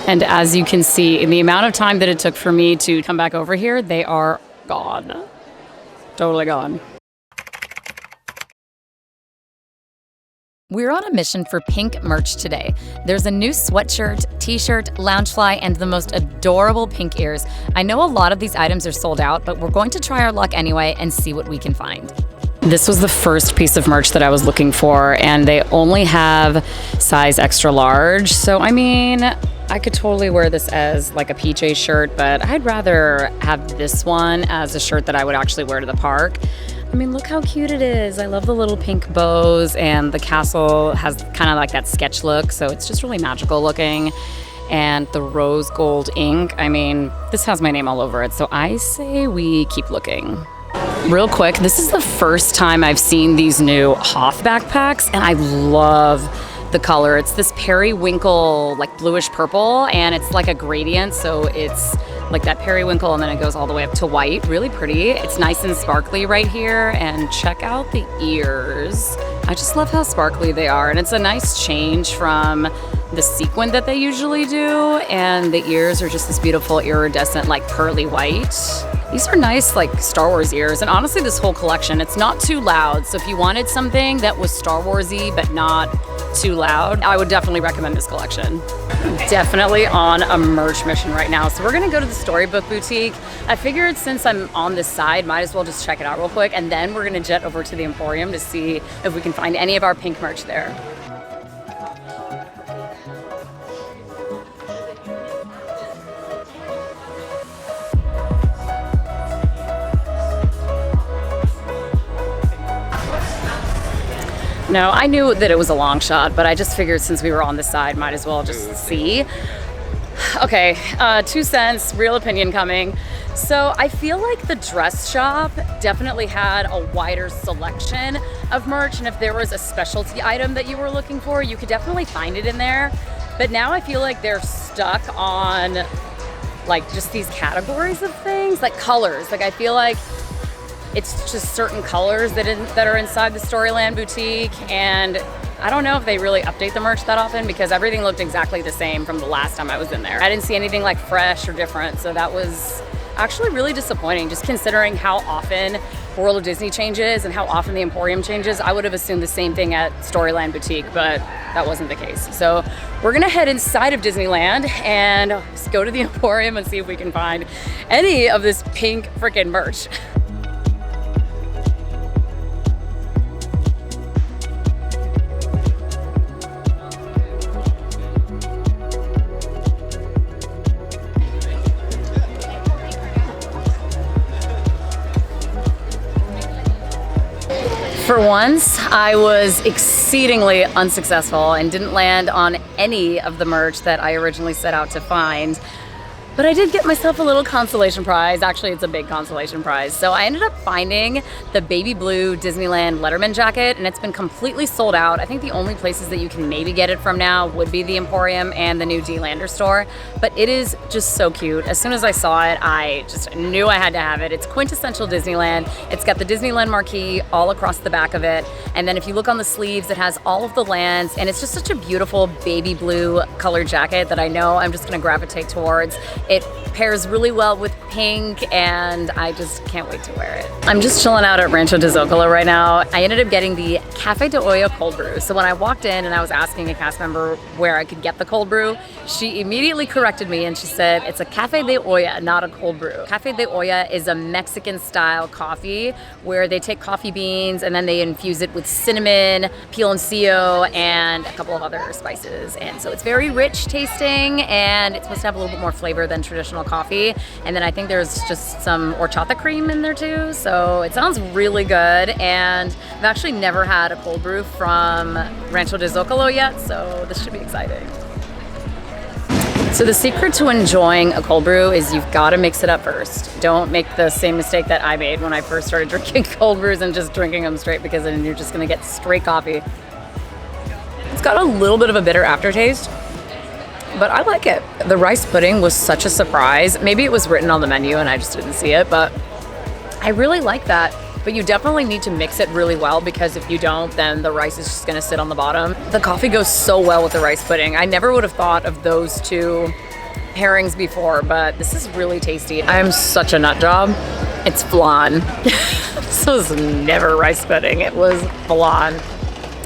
And as you can see, in the amount of time that it took for me to come back over here, they are gone. Totally gone. We're on a mission for pink merch today. There's a new sweatshirt, t-shirt, Loungefly, and the most adorable pink ears. I know a lot of these items are sold out, but we're going to try our luck anyway and see what we can find. This was the first piece of merch that I was looking for, and they only have size extra large. So, I mean, I could totally wear this as like a PJ shirt, but I'd rather have this one as a shirt that I would actually wear to the park. I mean, look how cute it is. I love the little pink bows, and the castle has kind of like that sketch look, so it's just really magical looking. And the rose gold ink, I mean, this has my name all over it, so I say we keep looking. Real quick, this is the first time I've seen these new Hoth backpacks, and I love the color. It's this periwinkle, like bluish purple, and it's like a gradient, so it's like that periwinkle, and then it goes all the way up to white. Really pretty. It's nice and sparkly right here, and check out the ears. I just love how sparkly they are, and it's a nice change from the sequin that they usually do, and the ears are just this beautiful iridescent, like pearly white. These are nice, like Star Wars ears, and honestly, this whole collection, it's not too loud, so if you wanted something that was Star Wars-y but not too loud, I would definitely recommend this collection. Definitely on a merch mission right now. So we're gonna go to the Storybook Boutique. I figured since I'm on this side, might as well just check it out real quick, and then we're gonna jet over to the Emporium to see if we can find any of our pink merch there. No, I knew that it was a long shot, but I just figured since we were on the side, might as well just see. Okay, 2 cents, real opinion coming. So I feel like the dress shop definitely had a wider selection of merch, and if there was a specialty item that you were looking for, you could definitely find it in there. But now I feel like they're stuck on like just these categories of things, like colors. Like I feel like it's just certain colors that are inside the Storyland boutique, and I don't know if they really update the merch that often because everything looked exactly the same from the last time I was in there. I didn't see anything like fresh or different, so that was actually really disappointing, just considering how often World of Disney changes and how often the Emporium changes. I would have assumed the same thing at Storyland Boutique, but that wasn't the case. So we're gonna head inside of Disneyland and just go to the Emporium and see if we can find any of this pink freaking merch. For once, I was exceedingly unsuccessful and didn't land on any of the merch that I originally set out to find. But I did get myself a little consolation prize. Actually, it's a big consolation prize. So I ended up finding the baby blue Disneyland Letterman jacket, and it's been completely sold out. I think the only places that you can maybe get it from now would be the Emporium and the new D-Lander store. But it is just so cute. As soon as I saw it, I just knew I had to have it. It's quintessential Disneyland. It's got the Disneyland marquee all across the back of it. And then if you look on the sleeves, it has all of the lands, and it's just such a beautiful baby blue color jacket that I know I'm just gonna gravitate towards. It pairs really well with pink, and I just can't wait to wear it. I'm just chilling out at Rancho de Zocalo right now. I ended up getting the Cafe de Olla cold brew. So when I walked in and I was asking a cast member where I could get the cold brew, she immediately corrected me and she said, it's a Cafe de Olla, not a cold brew. Cafe de Olla is a Mexican style coffee where they take coffee beans and then they infuse it with cinnamon, piloncillo, and a couple of other spices. And so it's very rich tasting, and it's supposed to have a little bit more flavor than traditional coffee. And then I think there's just some horchata cream in there too. So it sounds really good. And I've actually never had a cold brew from Rancho de Zocalo yet, so this should be exciting. So the secret to enjoying a cold brew is you've got to mix it up first. Don't make the same mistake that I made when I first started drinking cold brews and just drinking them straight, because then you're just going to get straight coffee. It's got a little bit of a bitter aftertaste, but I like it. The rice pudding was such a surprise. Maybe it was written on the menu and I just didn't see it, but I really like that. But you definitely need to mix it really well, because if you don't, then the rice is just gonna sit on the bottom. The coffee goes so well with the rice pudding. I never would have thought of those two pairings before, but this is really tasty. I am such a nut job. It's flan. This was never rice pudding. It was flan,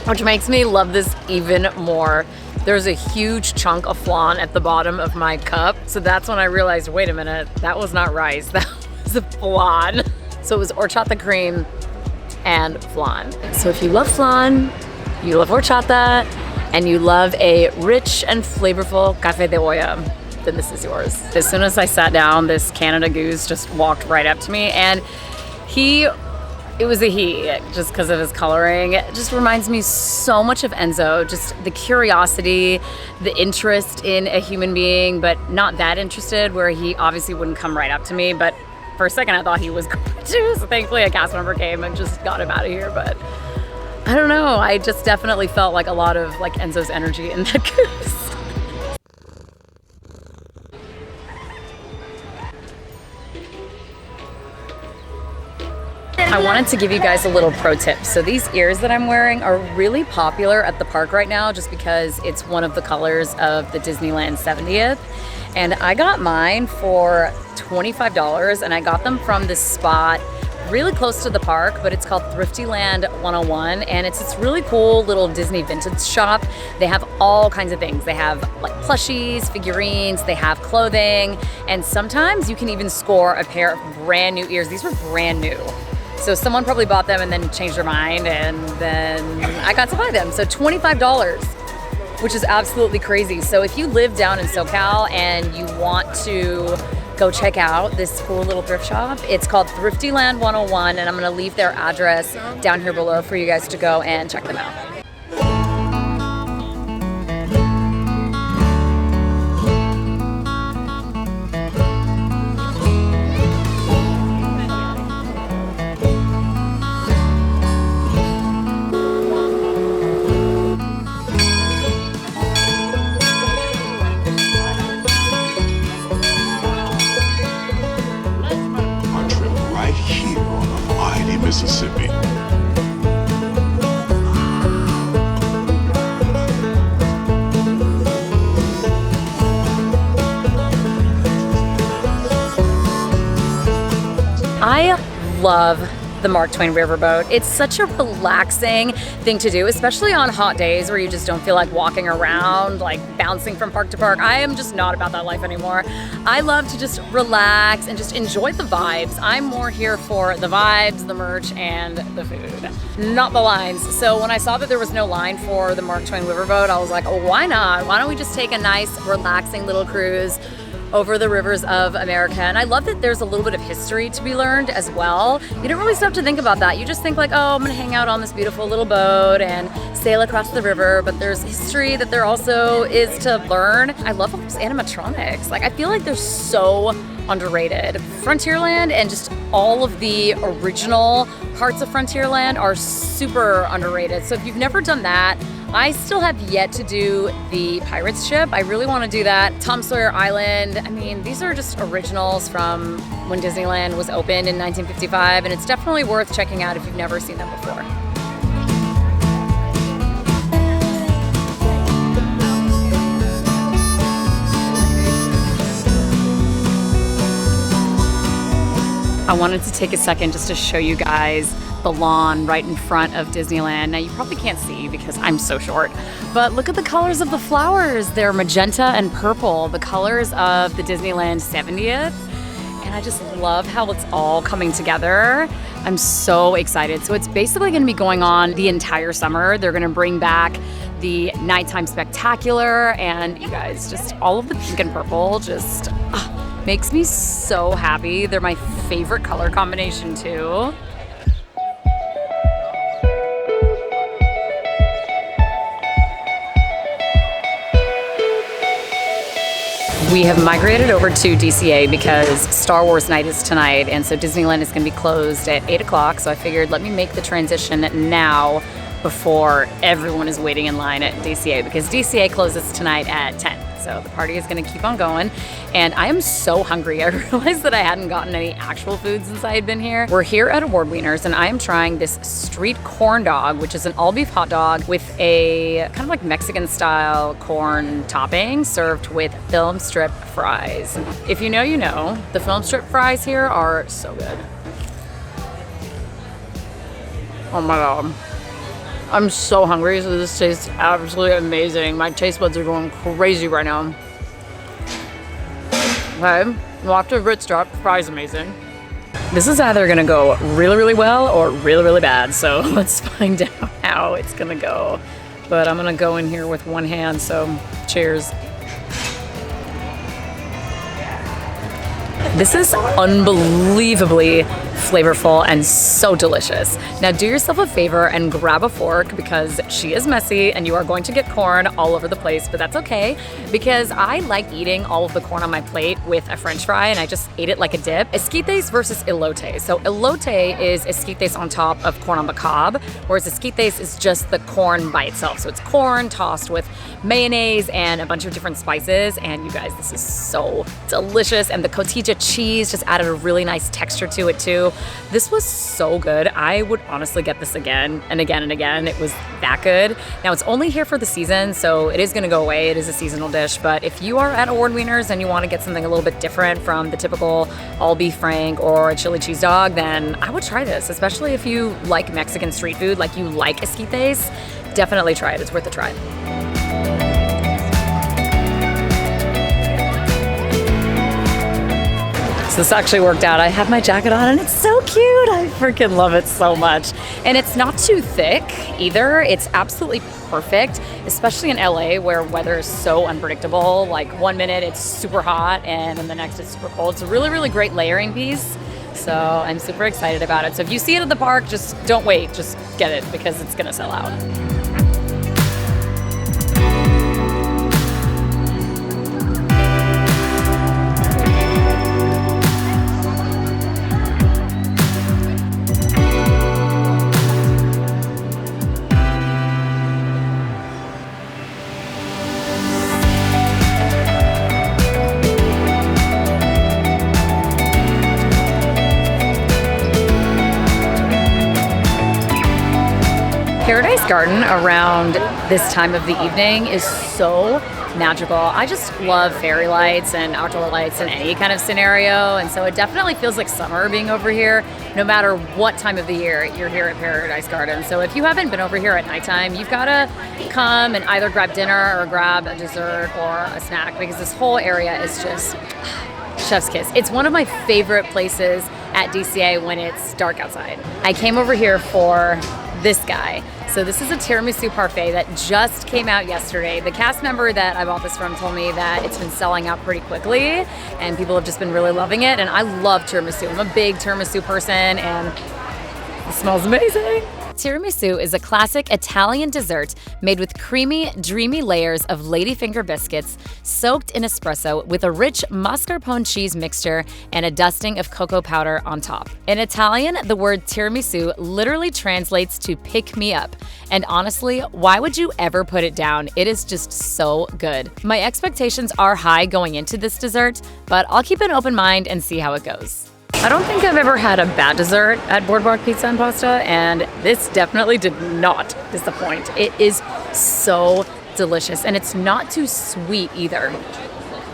which makes me love this even more. There's a huge chunk of flan at the bottom of my cup. So that's when I realized, wait a minute, that was not rice, that was a flan. So it was horchata cream and flan. So if you love flan, you love horchata, and you love a rich and flavorful café de olla, then this is yours. As soon as I sat down, this Canada Goose just walked right up to me, and it was a he, just because of his coloring. It just reminds me so much of Enzo, just the curiosity, the interest in a human being, but not that interested, where he obviously wouldn't come right up to me, but for a second I thought he was going to, so thankfully a cast member came and just got him out of here. But I don't know, I just definitely felt like a lot of like Enzo's energy in that goose. I wanted to give you guys a little pro tip. So these ears that I'm wearing are really popular at the park right now just because it's one of the colors of the Disneyland 70th. And I got mine for $25, and I got them from this spot really close to the park, but it's called Thriftyland 101, and it's this really cool little Disney vintage shop. They have all kinds of things. They have like plushies, figurines, they have clothing, and sometimes you can even score a pair of brand new ears. These were brand new. So someone probably bought them and then changed their mind, and then I got to buy them. So $25, which is absolutely crazy. So if you live down in SoCal and you want to go check out this cool little thrift shop, it's called Thriftyland 101, and I'm gonna leave their address down here below for you guys to go and check them out. Mississippi. I love the Mark Twain Riverboat. It's such a relaxing thing to do, especially on hot days where you just don't feel like walking around, like bouncing from park to park. I am just not about that life anymore. I love to just relax and just enjoy the vibes. I'm more here for the vibes, the merch, and the food, not the lines. So when I saw that there was no line for the Mark Twain Riverboat, I was like, oh, why not? Why don't we just take a nice, relaxing little cruise over the rivers of America? And I love that there's a little bit of history to be learned as well. You don't really stop to think about that. You just think like, oh, I'm gonna hang out on this beautiful little boat and sail across the river, but there's history that there also is to learn. I love all those animatronics. Like, I feel like they're so underrated. Frontierland and just all of the original parts of Frontierland are super underrated. So if you've never done that, I still have yet to do the Pirates ship. I really want to do that. Tom Sawyer Island. I mean, these are just originals from when Disneyland was opened in 1955, and it's definitely worth checking out if you've never seen them before. I wanted to take a second just to show you guys the lawn right in front of Disneyland. Now you probably can't see because I'm so short, but look at the colors of the flowers. They're magenta and purple, the colors of the Disneyland 70th. And I just love how it's all coming together. I'm so excited. So it's basically gonna be going on the entire summer. They're gonna bring back the nighttime spectacular, and you guys, just all of the pink and purple just makes me so happy. They're my favorite color combination too. We have migrated over to DCA because Star Wars night is tonight, and so Disneyland is going to be closed at 8 o'clock, so I figured let me make the transition now before everyone is waiting in line at DCA, because DCA closes tonight at 10. So the party is gonna keep on going. And I am so hungry. I realized that I hadn't gotten any actual food since I had been here. We're here at Award Wieners and I am trying this street corn dog, which is an all beef hot dog with a kind of like Mexican style corn topping served with film strip fries. If you know, you know. The film strip fries here are so good. Oh my God. I'm so hungry, so this tastes absolutely amazing. My taste buds are going crazy right now. Okay, we'll have to Ritz drop. Fries amazing. This is either gonna go really, really well or really, really bad. So let's find out how it's gonna go. But I'm gonna go in here with one hand, so cheers. This is unbelievably flavorful and so delicious. Now do yourself a favor and grab a fork because she is messy and you are going to get corn all over the place, but that's okay because I like eating all of the corn on my plate with a french fry and I just ate it like a dip. Esquites versus elote. So elote is esquites on top of corn on the cob, whereas esquites is just the corn by itself. So it's corn tossed with mayonnaise and a bunch of different spices, and you guys, this is so delicious, and the cotija cheese just added a really nice texture to it too. This was so good. I would honestly get this again and again and again. It was that good. Now it's only here for the season, so it is gonna go away. It is a seasonal dish, but if you are at Award Wieners and you wanna get something a little bit different from the typical all beef frank or a chili cheese dog, then I would try this, especially if you like Mexican street food, like you like esquites. Definitely try it, it's worth a try. So this actually worked out. I have my jacket on and it's so cute. I freaking love it so much. And it's not too thick either. It's absolutely perfect, especially in LA where weather is so unpredictable. Like one minute it's super hot and then the next it's super cold. It's a really, really great layering piece. So I'm super excited about it. So if you see it at the park, just don't wait, just get it because it's gonna sell out. Paradise Garden around this time of the evening is so magical. I just love fairy lights and outdoor lights in any kind of scenario, and so it definitely feels like summer being over here no matter what time of the year you're here at Paradise Garden. So if you haven't been over here at nighttime, you've got to come and either grab dinner or grab a dessert or a snack because this whole area is just chef's kiss. It's one of my favorite places at DCA when it's dark outside. I came over here for this guy. So this is a Tiramisu Parfait that just came out yesterday. The cast member that I bought this from told me that it's been selling out pretty quickly and people have just been really loving it. And I love tiramisu. I'm a big tiramisu person and it smells amazing. Tiramisu is a classic Italian dessert made with creamy, dreamy layers of ladyfinger biscuits soaked in espresso with a rich mascarpone cheese mixture and a dusting of cocoa powder on top. In Italian, the word tiramisu literally translates to pick me up. And honestly, why would you ever put it down? It is just so good. My expectations are high going into this dessert, but I'll keep an open mind and see how it goes. I don't think I've ever had a bad dessert at Boardwalk Pizza and Pasta, and this definitely did not disappoint. It is so delicious, and it's not too sweet either.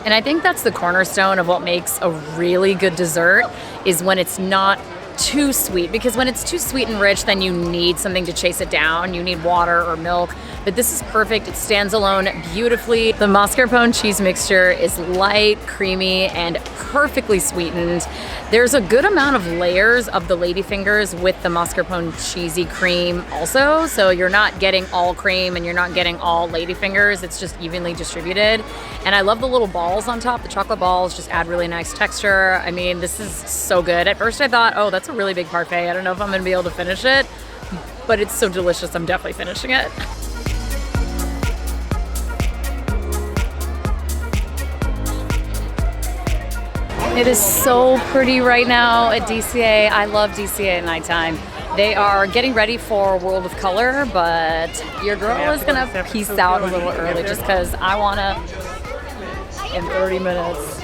And I think that's the cornerstone of what makes a really good dessert is when it's not too sweet, because when it's too sweet and rich, then you need something to chase it down. You need water or milk, but this is perfect. It stands alone beautifully. The mascarpone cheese mixture is light, creamy, and perfectly sweetened. There's a good amount of layers of the ladyfingers with the mascarpone cheesy cream also, so you're not getting all cream and you're not getting all ladyfingers. It's just evenly distributed. And I love the little balls on top. The chocolate balls just add really nice texture. I mean, this is so good. At first I thought, oh, that's a really big parfait. I don't know if I'm gonna be able to finish it, but it's so delicious, I'm definitely finishing it. It is so pretty right now at DCA. I love DCA at nighttime. They are getting ready for World of Color, but your girl is gonna peace out a little early just because I wanna in 30 minutes.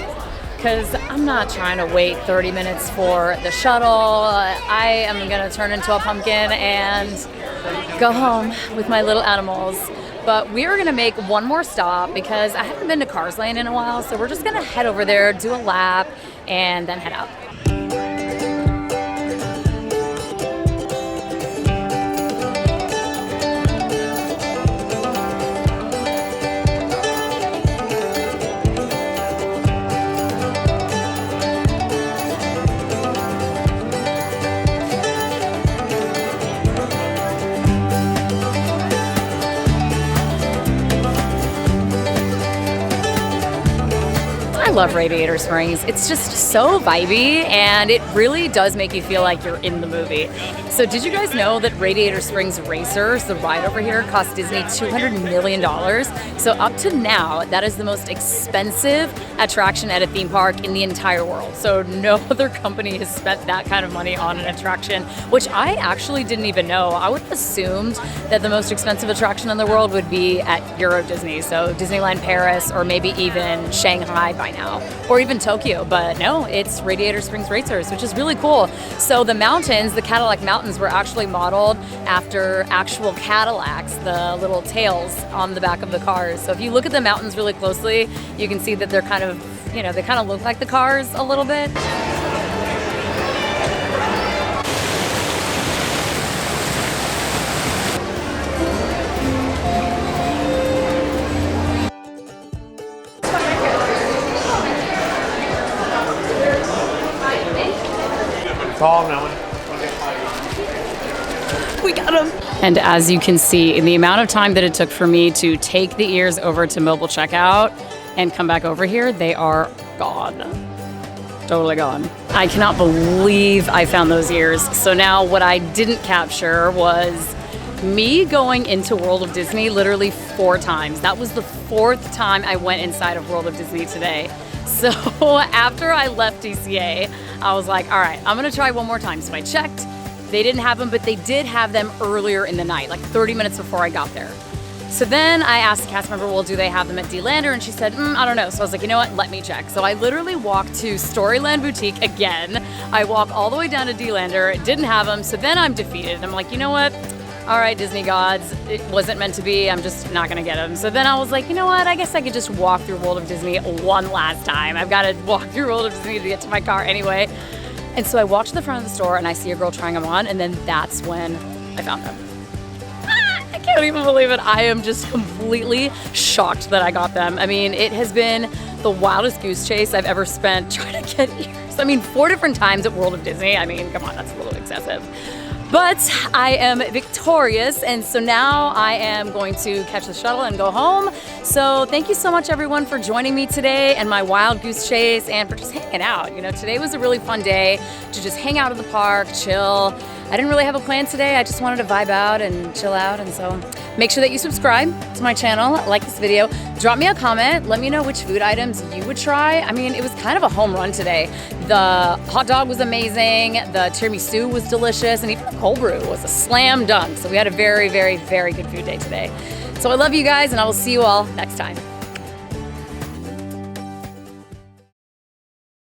Because I'm not trying to wait 30 minutes for the shuttle. I am going to turn into a pumpkin and go home with my little animals. But we are going to make one more stop because I haven't been to Cars Lane in a while. So we're just going to head over there, do a lap, and then head out. I love Radiator Springs. It's just so vibey, and it really does make you feel like you're in the movie. So did you guys know that Radiator Springs Racers, the ride over here, cost Disney $200 million? So up to now, that is the most expensive attraction at a theme park in the entire world. So no other company has spent that kind of money on an attraction, which I actually didn't even know. I would have assumed that the most expensive attraction in the world would be at Euro Disney, so Disneyland Paris, or maybe even Shanghai by now, or even Tokyo. But no, it's Radiator Springs Racers, which is really cool. So the mountains, the Cadillac Mountains, were actually modeled after actual Cadillacs, the little tails on the back of the cars. So if you look at the mountains really closely, you can see that they're kind of, they kind of look like the cars a little bit. We got them. And as you can see, in the amount of time that it took for me to take the ears over to mobile checkout and come back over here, they are gone. Totally gone. I cannot believe I found those ears. So now what I didn't capture was me going into World of Disney literally 4 times. That was the 4th time I went inside of World of Disney today. So after I left DCA, I was like, all right, I'm gonna try one more time. So I checked. They didn't have them, but they did have them earlier in the night, like 30 minutes before I got there. So then I asked the cast member, well, do they have them at D-Lander? And she said, I don't know. So I was like, you know what, let me check. So I literally walked to Storyland Boutique again. I walked all the way down to D-Lander, it didn't have them. So then I'm defeated. I'm like, you know what? All right, Disney gods, it wasn't meant to be. I'm just not gonna get them. So then I was like, you know what? I guess I could just walk through World of Disney one last time. I've got to walk through World of Disney to get to my car anyway. And so I walked to the front of the store and I see a girl trying them on, and then that's when I found them. I can't even believe it. I am just completely shocked that I got them. I mean, it has been the wildest goose chase I've ever spent trying to get ears. I mean, 4 different times at World of Disney. I mean, come on, that's a little excessive. But I am victorious, and so now I am going to catch the shuttle and go home. So thank you so much, everyone, for joining me today and my wild goose chase, and for just hanging out. Today was a really fun day to just hang out at the park, chill. I didn't really have a plan today. I just wanted to vibe out and chill out, and so make sure that you subscribe to my channel, like this video, drop me a comment, let me know which food items you would try. I mean, it was kind of a home run today. The hot dog was amazing, the tiramisu was delicious, and even the cold brew was a slam dunk. So we had a very, very, very good food day today. So I love you guys, and I will see you all next time.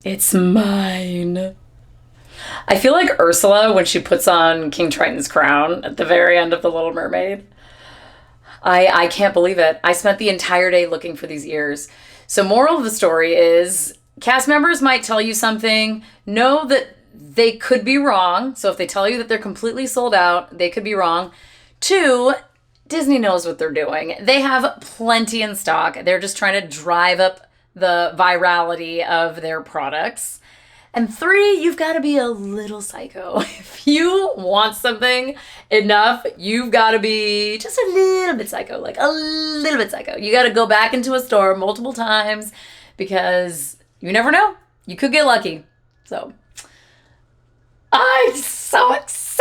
It's mine. I feel like Ursula when she puts on King Triton's crown at the very end of The Little Mermaid. I can't believe it. I spent the entire day looking for these ears. So moral of the story is, cast members might tell you something. Know that they could be wrong. So if they tell you that they're completely sold out, they could be wrong. 2, Disney knows what they're doing. They have plenty in stock. They're just trying to drive up the virality of their products. And 3, you've got to be a little psycho. If you want something enough, you've got to be just a little bit psycho, like a little bit psycho. You got to go back into a store multiple times because you never know. You could get lucky. So I'm so excited.